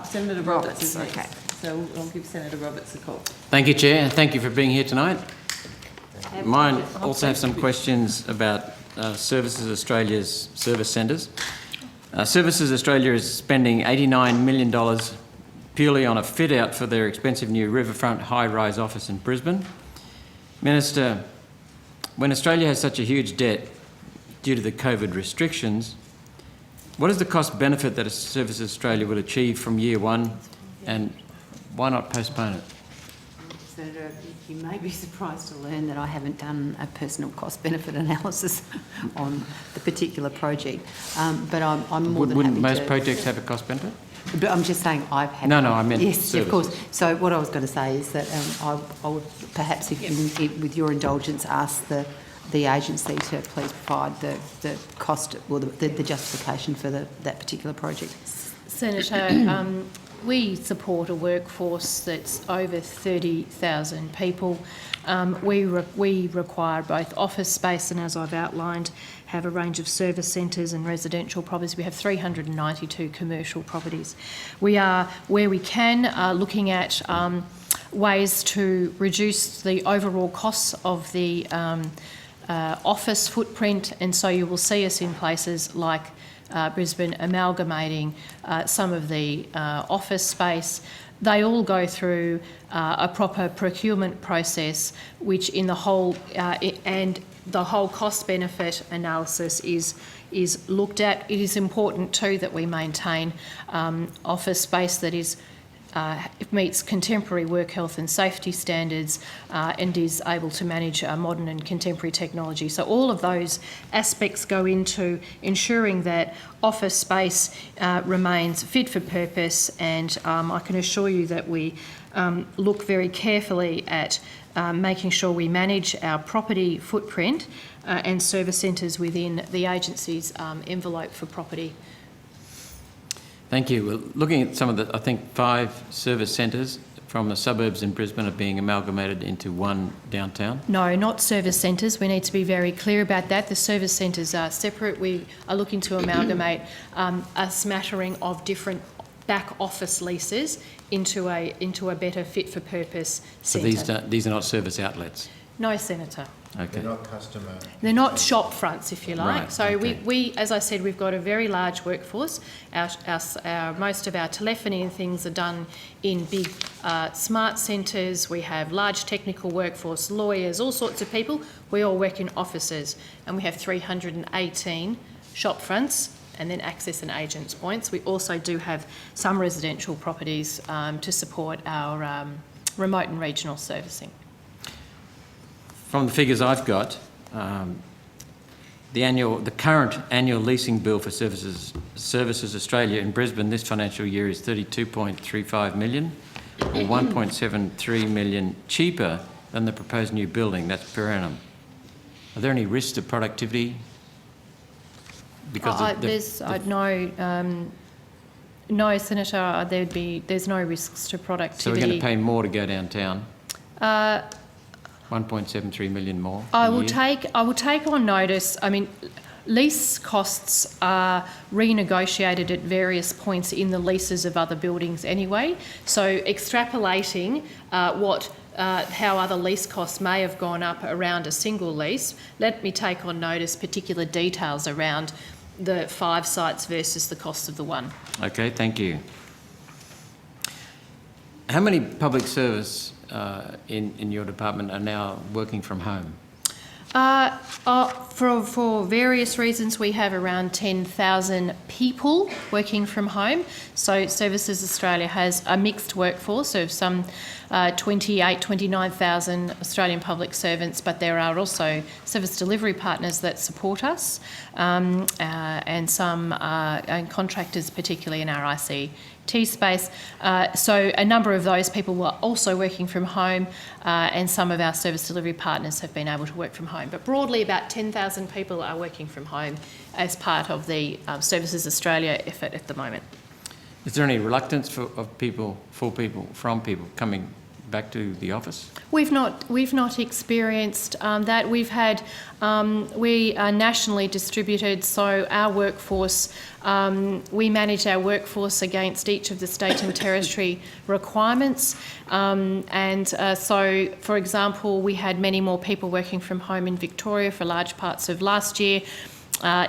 Senator Roberts is next. Okay. So I'll give Senator Roberts a call. Thank you, Chair, and thank you for being here tonight. Mine also have some questions about Services Australia's service centres. Services Australia is spending $89 million purely on a fit-out for their expensive new riverfront high-rise office in Brisbane. Minister, when Australia has such a huge debt due to the COVID restrictions, what is the cost benefit that Services Australia will achieve from year one, and why not postpone it? Senator, you may be surprised to learn that I haven't done a personal cost-benefit analysis on the particular project, but I'm more than happy to... Wouldn't most projects have a cost-benefit? But I'm just saying I've had... No, I meant yes, service. of course. So what I was going to say is that I would perhaps, with your indulgence, ask the agency to please provide the cost or the justification for that particular project. Senator, we support a workforce that's over 30,000 people. We require both office space and, as I've outlined, have a range of service centres and residential properties. We have 392 commercial properties. We are, where we can, looking at ways to reduce the overall costs of the office footprint, and so you will see us in places like Brisbane amalgamating some of the office space. They all go through a proper procurement process, which in the whole and the whole cost-benefit analysis is looked at. It is important too that we maintain office space that is meets contemporary work health and safety standards and is able to manage modern and contemporary technology. So all of those aspects go into ensuring that office space remains fit for purpose, and I can assure you that we look very carefully at making sure we manage our property footprint and service centres within the agency's envelope for property. Thank you. Well, looking at some of the, I think 5 service centres from the suburbs in Brisbane are being amalgamated into one downtown? No, not service centres. We need to be very clear about that. The service centres are separate. We are looking to amalgamate a smattering of different back office leases into a better fit for purpose centre. So these are not service outlets? No, Senator. Okay. They're not customer. They're not shop fronts, if you like. Right, so okay. we, as I said, we've got a very large workforce. Most of our telephony and things are done in big smart centres. We have large technical workforce, lawyers, all sorts of people. We all work in offices, and we have 318 shop fronts and then access and agents points. We also do have some residential properties to support our remote and regional servicing. From the figures I've got, the current annual leasing bill for Services Australia in Brisbane this financial year is $32.35 million, or $1.73 million cheaper than the proposed new building. That's per annum. Are there any risks to productivity? Because no, Senator. There's no risks to productivity. So we're going to pay more to go downtown. 1.73 million more. I will take on notice. I mean, lease costs are renegotiated at various points in the leases of other buildings anyway. So extrapolating how other lease costs may have gone up around a single lease, let me take on notice particular details around the 5 sites versus the cost of the one. Okay, thank you. How many public service in your department are now working from home? For various reasons, we have around 10,000 people working from home. So Services Australia has a mixed workforce of some 29,000 Australian public servants, but there are also service delivery partners that support us and some and contractors, particularly in our ICT space. So a number of those people were also working from home and some of our service delivery partners have been able to work from home. But broadly, about 10,000 people are working from home as part of the Services Australia effort at the moment. Is there any reluctance from people coming back to the office? We've not experienced that. We've had we are nationally distributed, so our workforce we manage our workforce against each of the state and territory requirements. So, for example, we had many more people working from home in Victoria for large parts of last year.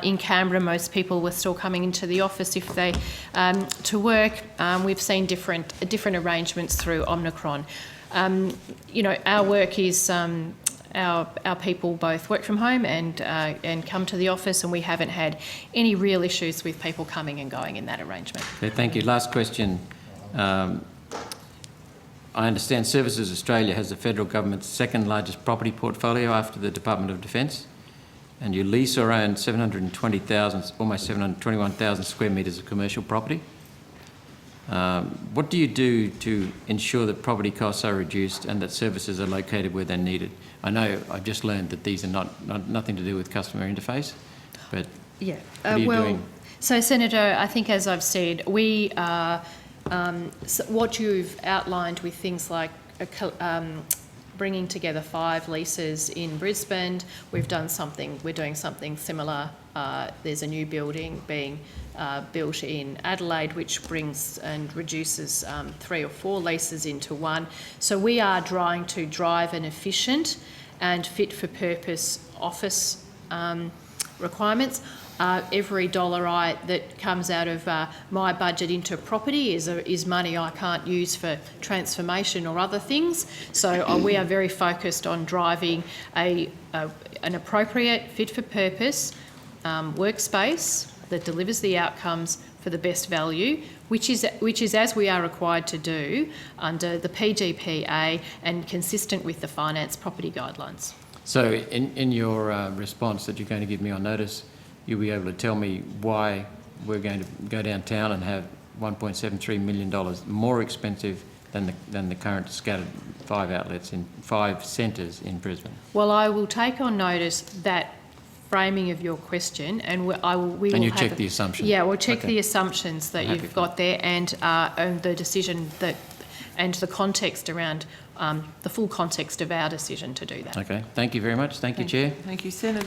In Canberra, most people were still coming into the office if they to work. We've seen different arrangements through Omicron. Our work is our people both work from home and come to the office, and we haven't had any real issues with people coming and going in that arrangement. Okay, thank you. Last question. I understand Services Australia has the federal government's second largest property portfolio after the Department of Defence, and you lease or own 720,000, almost 721,000 square metres of commercial property. What do you do to ensure that property costs are reduced and that services are located where they're needed? I know I've just learned that these are nothing to do with customer interface, but yeah, what are you doing? So Senator, I think as I've said, we are what you've outlined with things like bringing together 5 leases in Brisbane. We're doing something similar. There's a new building being built in Adelaide, which brings and reduces 3 or 4 leases into one. So we are trying to drive an efficient and fit-for-purpose office requirements. Every dollar that comes out of my budget into property is money I can't use for transformation or other things. So we are very focused on driving an appropriate, fit-for-purpose workspace that delivers the outcomes for the best value, which is as we are required to do under the PGPA and consistent with the finance property guidelines. So in your response that you're going to give me on notice, you'll be able to tell me why we're going to go downtown and have $1.73 million more expensive than the current scattered 5 outlets in 5 centres in Brisbane. Well, I will take on notice that framing of your question, and we will and you have check the assumption. Yeah, we'll check Okay. the assumptions that you've got there, and the decision that, and the context around the full context of our decision to do that. Okay, thank you very much. Thank you, Chair. Thank you, Senator.